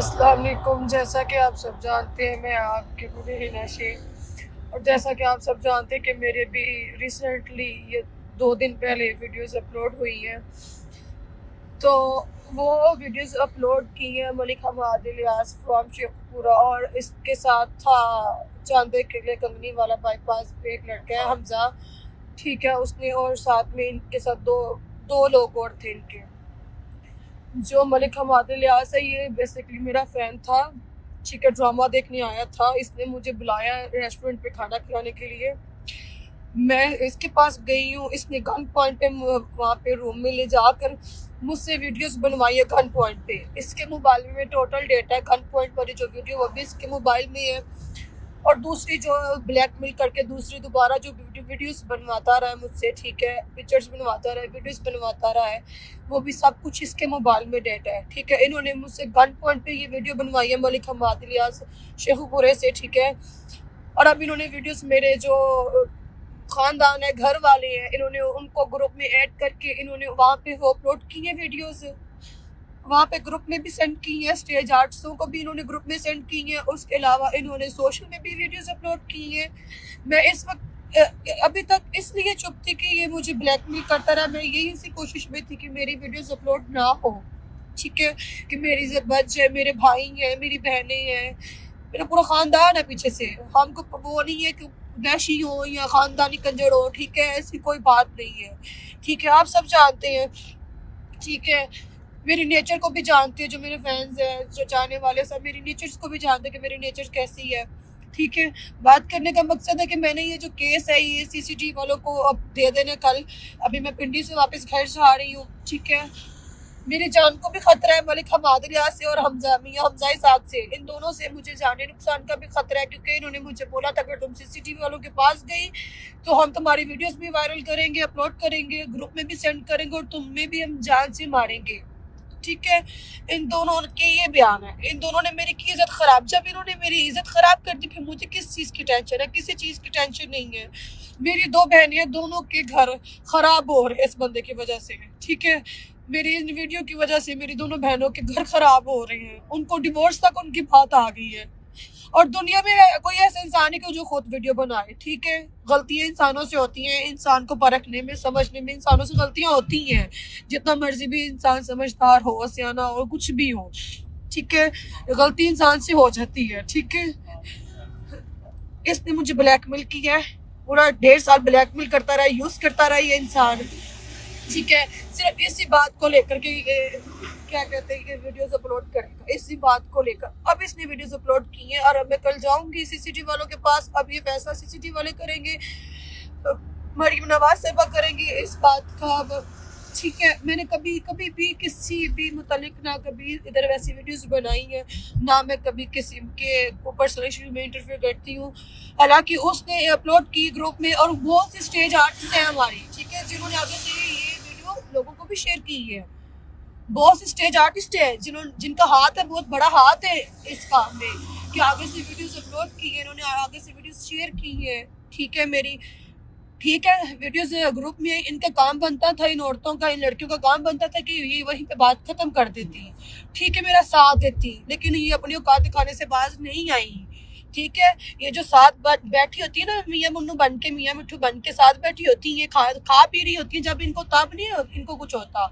अस्सलाम वालेकुम। जैसा कि आप सब जानते हैं मैं आपके बुरे ही नशे, और जैसा कि आप सब जानते हैं कि मेरे भी रिसेंटली ये 2 दिन पहले वीडियोस अपलोड हुई हैं, तो वो वीडियोस अपलोड की हैं मलिक हमाद इलियास फ्रॉम शेखपुरा, और इसके साथ था चांदे किले कंगनी वाला बाईपास पे एक लड़का है हमजा, ठीक है, उसने, और साथ में इनके साथ दो लोग और थे इनके। जो मलिक हमाद इलियास है ये बेसिकली मेरा फ़ैन था, ठीक है, ड्रामा देखने आया था। इसने मुझे बुलाया रेस्टोरेंट पे खाना खिलाने के लिए। मैं इसके पास गई हूँ, इसने गन पॉइंट पे वहाँ पे रूम में ले जाकर मुझसे वीडियोस बनवाई है गन पॉइंट पे। इसके मोबाइल में टोटल डेटा है गन पॉइंट वाली जो वीडियो वो भी इसके मोबाइल में है, और दूसरी जो ब्लैकमेल करके दूसरी दोबारा जो वीडियोस बनवाता रहा है मुझसे, ठीक है, पिक्चर्स बनवाता रहा है, वीडियोस बनवाता रहा है, वो भी सब कुछ इसके मोबाइल में डेटा है, ठीक है। इन्होंने मुझसे गन पॉइंट पे ये वीडियो बनवाई है मलिक हमाद इलियास शेखपुरे से, ठीक है। और अब इन्होंने वीडियोस मेरे जो ख़ानदान है, घर वाले हैं, इन्होंने उनको ग्रुप में ऐड करके इन्होंने वहाँ पे वो अपलोड की है वीडियोस, वहाँ पे ग्रुप में भी सेंड की है, स्टेज आर्टिस्टों को भी इन्होंने ग्रुप में सेंड की है। उसके अलावा इन्होंने सोशल में भी वीडियोस अपलोड की हैं। मैं इस वक्त अभी तक इसलिए चुप थी कि ये मुझे ब्लैकमेल करता रहा। मैं यही सी कोशिश में थी कि मेरी वीडियोस अपलोड ना हो, ठीक है, कि मेरी इज्जत बच जाए। मेरे भाई हैं, मेरी बहनें हैं, मेरा पूरा ख़ानदान है पीछे से। हमको वो नहीं है कि वैशी हो या ख़ानदानी कंजर हो, ठीक है, ऐसी कोई बात नहीं है, ठीक है। आप सब जानते हैं, ठीक है, मेरी नेचर को भी जानते हैं, जो मेरे फैंस हैं, जो चाहने वाले सब मेरी नेचर्स को भी जानते हैं कि मेरी नेचर कैसी है, ठीक है। बात करने का मकसद है कि मैंने ये जो केस है ये सीसीटीवी वालों को अब दे देने कल। अभी मैं पिंडी से वापस घर से आ रही हूँ, ठीक है। मेरी जान को भी खतरा है मलिक हमाद इलियास से और मियां हमजा साहब से, इन दोनों से मुझे जाने नुकसान का भी खतरा है, क्योंकि इन्होंने मुझे बोला था अगर तुम सीसीटीवी वालों के पास गई तो हम तुम्हारी वीडियोस भी वायरल करेंगे, अपलोड करेंगे, ग्रुप में भी सेंड करेंगे, और तुम्हें भी हम जान से मारेंगे, ठीक है। इन दोनों के ये बयान है। इन दोनों ने मेरी की इज्जत खराब, जब इन्होंने मेरी इज्जत खराब कर दी फिर मुझे किस चीज़ की टेंशन है? किसी चीज़ की टेंशन नहीं है। मेरी 2 बहनें हैं, दोनों के घर खराब हो रहे हैं इस बंदे की वजह से, ठीक है। मेरी इन वीडियो की वजह से मेरी दोनों बहनों के घर खराब हो रहे हैं, उनको डिवोर्स तक उनकी बात आ गई है। और दुनिया में कोई ऐसा इंसान है कि जो खुद वीडियो बनाए, ठीक है। गलतियां इंसानों से होती हैं, इंसान को परखने में, समझने में इंसानों से गलतियां होती हैं, जितना मर्जी भी इंसान समझदार हो, सियाना हो, कुछ भी हो, ठीक है, गलती इंसान से हो जाती है, ठीक है। इसने मुझे ब्लैकमेल किया है, पूरा 1.5 साल ब्लैकमेल करता रहा, यूज करता रहा ये इंसान, ठीक है। सिर्फ इसी बात को लेकर के क्या कहते हैं कि वीडियोस अपलोड करेगा, इसी बात को लेकर अब इसने वीडियोस अपलोड की हैं। और अब मैं कल जाऊंगी सीसीटीवी वालों के पास। अब ये फैसला सीसीटीवी वाले करेंगे, मरीम नवाज साहबा करेंगी इस बात का अब, ठीक है। मैंने कभी भी किसी भी मुतालिक ना कभी इधर वैसी वीडियोस बनाई है, ना मैं कभी किसी के पर्सनल इशू में इंटरफेयर करती हूँ। हालांकि उसने अपलोड की ग्रुप में, और बहुत सी स्टेज आर्टिस्ट हैं हमारी, ठीक है, जिन्होंने आगे से ये वीडियो लोगों को भी शेयर की है। बहुत से स्टेज आर्टिस्ट है जिनका हाथ है, बहुत बड़ा हाथ है इस काम में, कि आगे से वीडियोस अपलोड की है, इन्होंने आगे से वीडियोस शेयर की है, ठीक है। मेरी, ठीक है, वीडियोस ग्रुप में इनका काम बनता था, इन औरतों का, इन लड़कियों का काम बनता था कि ये वहीं पे बात खत्म कर देती, ठीक है, मेरा साथ देती, लेकिन ये अपनी औकात दिखाने से बाज नहीं आई, ठीक है। ये जो साथ बैठी होती है ना, मियाँ मुन्नू बन के, मियाँ मिट्ठू बन के साथ बैठी होती है, खा पी रही होती है, जब इनको तब नहीं इनको कुछ होता,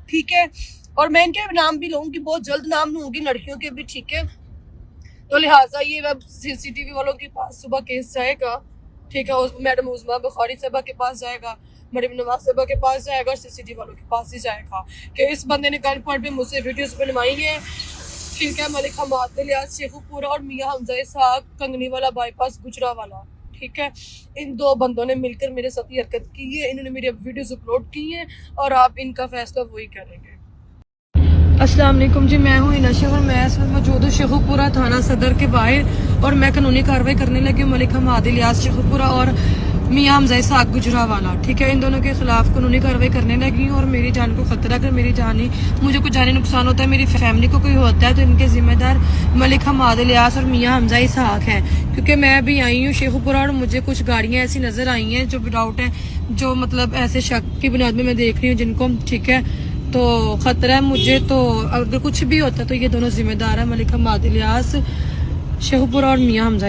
ठीक है। और मैं इनके नाम भी लूँगी, बहुत जल्द नाम लूँगी लड़कियों के भी, ठीक है। तो लिहाजा ये अब सीसीटीवी वालों के पास सुबह केस जाएगा, ठीक है, उस मैडम उज़मा बुखारी साहबा के पास जाएगा, मरीम नवाज साहबा के पास जाएगा, और सीसीटीवी वालों के पास ही जाएगा कि इस बंदे ने गन पॉइंट पे मुझसे वीडियोस बनवाई हैं, ठीक है, मलिक हमाद इलियास शेखपुरा और मियां हमजा साहब कंगनी वाला बाईपास गुजरावाला, ठीक है। इन 2 बंदों ने मिलकर मेरे साथ ये हरकत की है, इन्होंने मेरी वीडियोस अपलोड की हैं, और आप इनका फैसला वही करेंगे। अस्सलाम वालेकुम जी, मैं हूँ इनाशा और मैं इस वक्त मौजूद हूँ शेखपुरा थाना सदर के बाहर, और मैं कानूनी कार्रवाई करने लगी हूँ मलिक हमाद इलियास शेखपुरा और मियां हमजा साहब गुजरावाला, ठीक है। इन दोनों के खिलाफ कानूनी कार्रवाई करने लगी हूँ, और मेरी जान को खतरा, अगर मेरी जानी मुझे कुछ जानी नुकसान होता है, मेरी फैमिली को कोई होता है, तो इनके जिम्मेदार मलिक हमाद इलियास और मियां हमजा साहब हैं। क्योंकि मैं अभी आई हूँ शेखपुरा और मुझे कुछ गाड़ियाँ ऐसी नजर आई हैं जो विदाउट है, जो मतलब ऐसे शक की बुनियाद में मैं देख रही हूँ जिनको, ठीक है, تو خطرہ ہے مجھے، تو اگر کچھ بھی ہوتا ہے تو یہ دونوں ذمہ دار ہیں، ملک حماد الیاس، شیخوپورہ اور میاں حمزہ۔